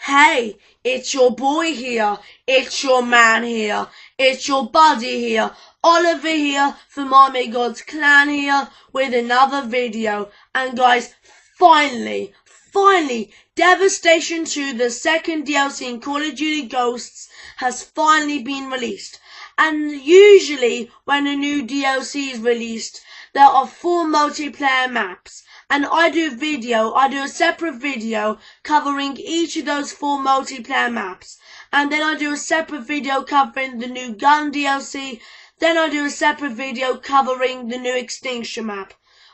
Hey, it's your boy here, it's your man here, it's your buddy here, Oliver here from Army God's Clan here with another video. And guys, finally, Devastation 2, the second DLC in Call of Duty Ghosts, has finally been released. And usually when a new DLC is released, there are 4 multiplayer maps. And I do a separate video covering each of those 4 multiplayer maps. And then I do a separate video covering the new gun DLC. Then I do a separate video covering the new extinction map.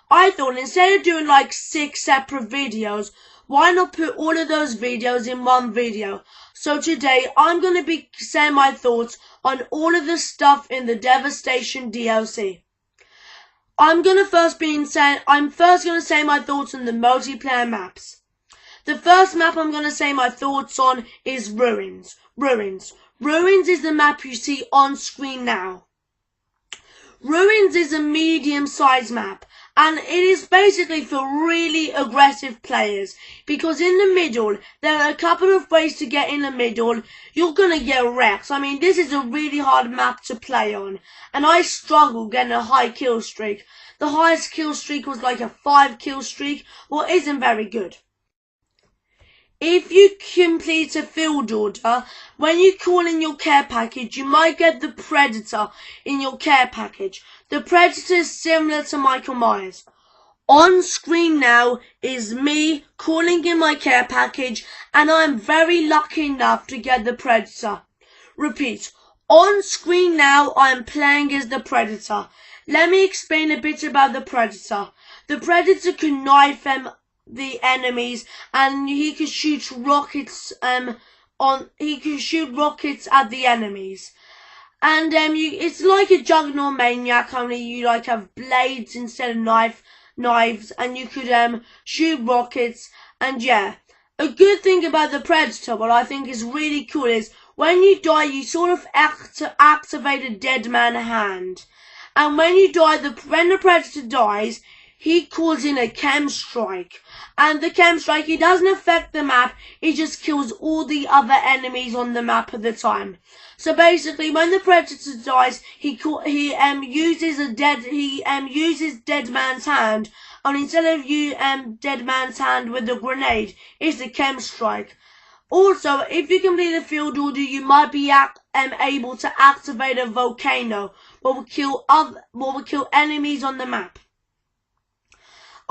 I thought instead of doing like 6 separate videos, why not put all of those videos in one video? So today I'm going to be saying my thoughts on all of the stuff in the Devastation DLC. I'm first going to say my thoughts on the multiplayer maps. The first map I'm going to say my thoughts on is Ruins. Ruins is the map you see on screen now. Ruins is a medium-sized map, and it is basically for really aggressive players, because in the middle, there are a couple of ways to get in the middle. You're gonna get wrecked. I mean, this is a really hard map to play on, and I struggled getting a high kill streak. The highest kill streak was like a 5 kill streak, what isn't very good. If you complete a field order, when you call in your care package, you might get the Predator in your care package. The Predator is similar to Michael Myers. On screen now is me calling in my care package, and I am very lucky enough to get the Predator. Repeat, on screen now I am playing as the Predator. Let me explain a bit about the Predator. The Predator can knife the enemies, and he can shoot rockets at the enemies. And it's like a Juggernaut Maniac, only you like have blades instead of knives, and you could shoot rockets. And yeah, a good thing about the Predator, what I think is really cool, is when you die you sort of activate a dead man hand. And when you die, when the Predator dies, he calls in a chem strike. And the chem strike, it doesn't affect the map, it just kills all the other enemies on the map at the time. So basically, when the Predator dies, he uses dead man's hand, and instead of dead man's hand with a grenade, it's a chem strike. Also, if you complete a field order, you might be able to activate a volcano, what will kill enemies on the map.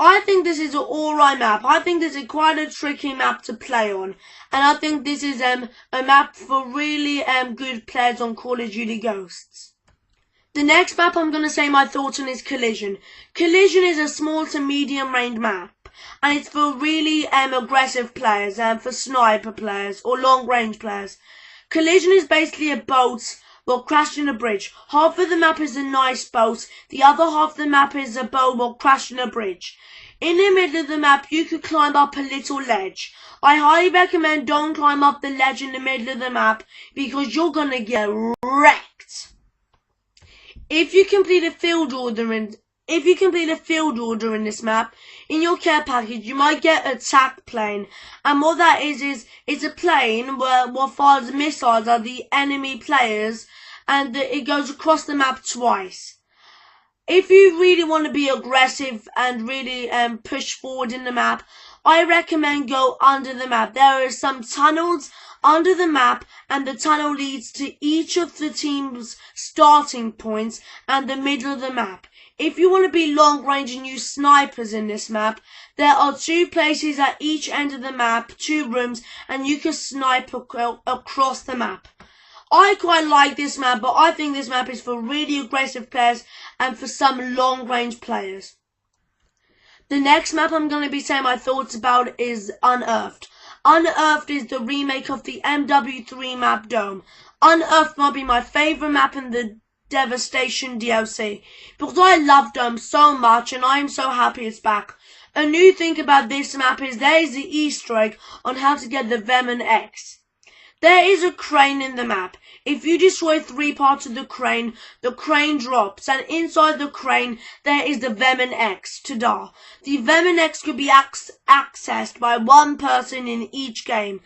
I think this is an alright map. I think this is quite a tricky map to play on. And I think this is a map for really good players on Call of Duty Ghosts. The next map I'm going to say my thoughts on is Collision. Collision is a small to medium range map. And it's for really aggressive players, for sniper players or long range players. Collision is basically a boat will crash in a bridge. Half of the map is a nice boat, the other half of the map is a boat will crash in a bridge. In the middle of the map you could climb up a little ledge. I highly recommend don't climb up the ledge in the middle of the map, because you're gonna get wrecked. If you complete a field order in this map, in your care package, you might get an attack plane. And what that is it's a plane what fires missiles at the enemy players, and it goes across the map twice. If you really want to be aggressive and really push forward in the map, I recommend go under the map. There are some tunnels under the map, and the tunnel leads to each of the team's starting points and the middle of the map. If you want to be long range and use snipers in this map, there are 2 places at each end of the map, 2 rooms, and you can snipe across the map. I quite like this map, but I think this map is for really aggressive players and for some long range players. The next map I'm going to be saying my thoughts about is Unearthed. Unearthed is the remake of the MW3 map Dome. Unearthed might be my favourite map in the Devastation DLC, because I love Dome so much and I am so happy it's back. A new thing about this map is there is the Easter egg on how to get the Venom X. There is a crane in the map. If you destroy 3 parts of the crane drops, and inside the crane there is the Venom X. Ta-da! The Venom X could be accessed by 1 person in each game.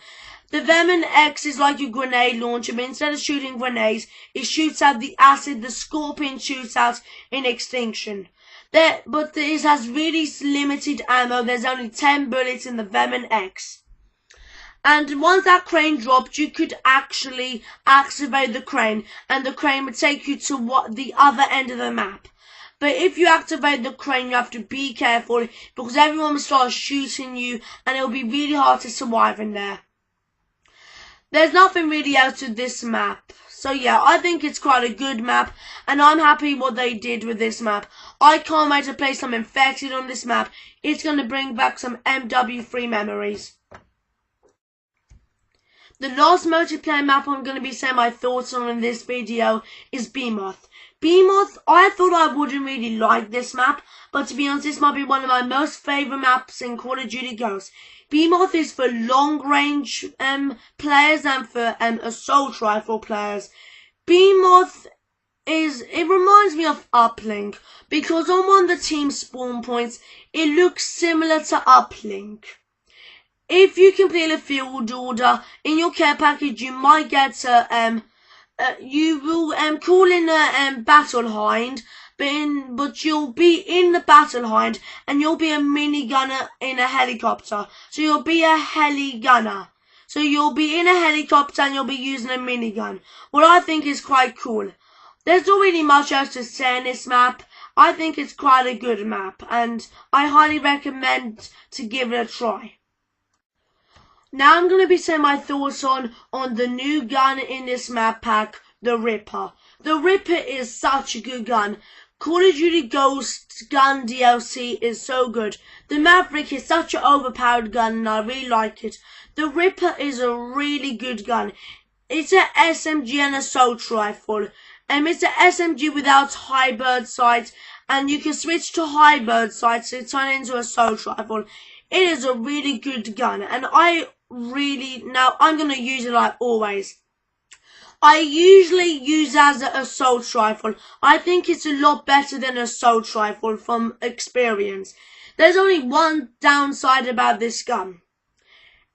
The Venom X is like a grenade launcher, but instead of shooting grenades, it shoots out the acid the Scorpion shoots out in Extinction. But it has really limited ammo. There's only 10 bullets in the Venom X. And once that crane dropped, you could actually activate the crane, and the crane would take you to the other end of the map. But if you activate the crane, you have to be careful, because everyone will start shooting you, and it will be really hard to survive in there. There's nothing really else to this map. So yeah, I think it's quite a good map, and I'm happy what they did with this map. I can't wait to play some Infected on this map. It's going to bring back some MW3 memories. The last multiplayer map I'm going to be saying my thoughts on in this video is Behemoth. Behemoth, I thought I wouldn't really like this map, but to be honest, this might be one of my most favourite maps in Call of Duty Ghosts. Behemoth is for long-range players and for assault rifle players. Behemoth it reminds me of Uplink, because on one of the team spawn points, it looks similar to Uplink. If you complete a field order in your care package, you might get you will call in a battle hind, but you'll be in the battle hind, and you'll be a mini gunner in a helicopter. So you'll be a heli gunner. So you'll be in a helicopter and you'll be using a minigun. What I think is quite cool. There's not really much else to say in this map. I think it's quite a good map, and I highly recommend to give it a try. Now I'm going to be saying my thoughts on the new gun in this map pack, the Ripper. The Ripper is such a good gun. Call of Duty Ghosts Gun DLC is so good. The Maverick is such an overpowered gun, and I really like it. The Ripper is a really good gun. It's an SMG and assault rifle. It's an SMG without high bird sight, and you can switch to high bird sight to turn it into an assault rifle. It is a really good gun, and I'm going to use it like always. I usually use it as an assault rifle. I think it's a lot better than an assault rifle from experience. There's only one downside about this gun.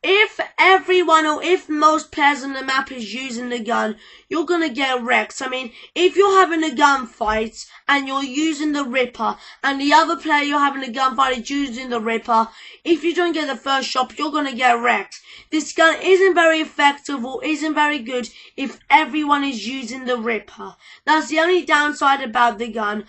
If everyone or if most players on the map is using the gun, you're gonna get wrecked. I mean, if you're having a gunfight and you're using the Ripper, and the other player you're having a gunfight is using the Ripper, if you don't get the first shot, you're gonna get wrecked. This gun isn't very effective or isn't very good if everyone is using the Ripper. That's the only downside about the gun.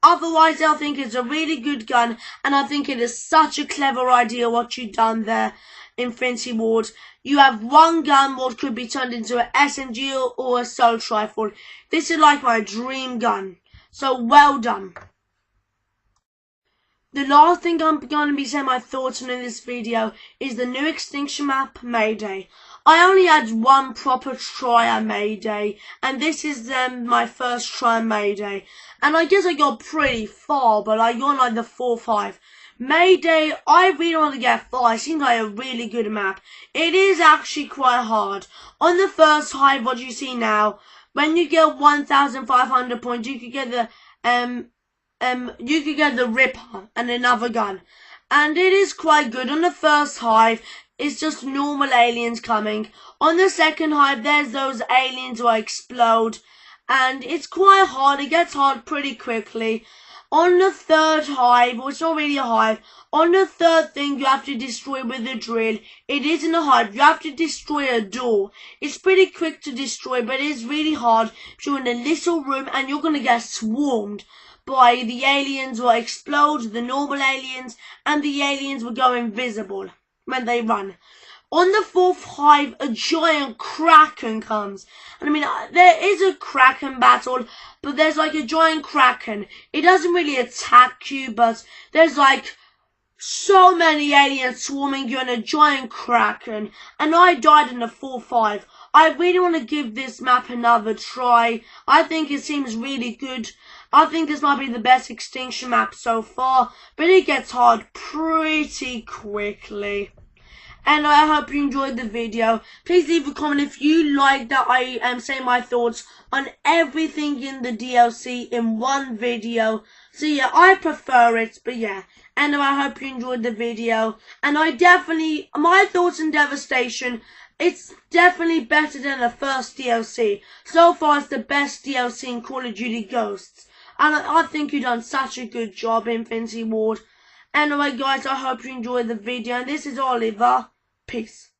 Otherwise, I think it's a really good gun, and I think it is such a clever idea what you've done there, Infinity Ward. You have one gun what could be turned into an SMG or assault rifle. This is like my dream gun. So well done. The last thing I'm going to be saying my thoughts on in this video is the new Extinction map, Mayday. I only had one proper try at Mayday, and this is my first try at Mayday. And I guess I got pretty far, but I got like the 4-5. Mayday, I really want to get far. It seems like a really good map. It is actually quite hard. On the first hive, what you see now, when you get 1,500 points, you could get the Ripper and another gun. And it is quite good. On the first hive, it's just normal aliens coming. On the second hive, there's those aliens who explode. And it's quite hard. It gets hard pretty quickly. On the third hive, well, it's not really a hive. On the third thing you have to destroy with a drill. It isn't a hive. You have to destroy a door. It's pretty quick to destroy, but it's really hard. You're in a little room and you're going to get swarmed by the aliens will explode, the normal aliens, and the aliens will go invisible when they run. On the fourth hive, a giant Kraken comes. And I mean, there is a Kraken battle, but there's like a giant Kraken. It doesn't really attack you, but there's like so many aliens swarming you and a giant Kraken. And I died in the 4-5. I really want to give this map another try. I think it seems really good. I think this might be the best Extinction map so far, but it gets hard pretty quickly. And I hope you enjoyed the video. Please leave a comment if you like that I am saying my thoughts on everything in the DLC in one video. So yeah, I prefer it, but yeah. And I hope you enjoyed the video. And my thoughts on Devastation, it's definitely better than the first DLC. So far it's the best DLC in Call of Duty Ghosts. And I think you've done such a good job, Infinity Ward. Anyway guys, I hope you enjoyed the video. And this is Oliver. Peace.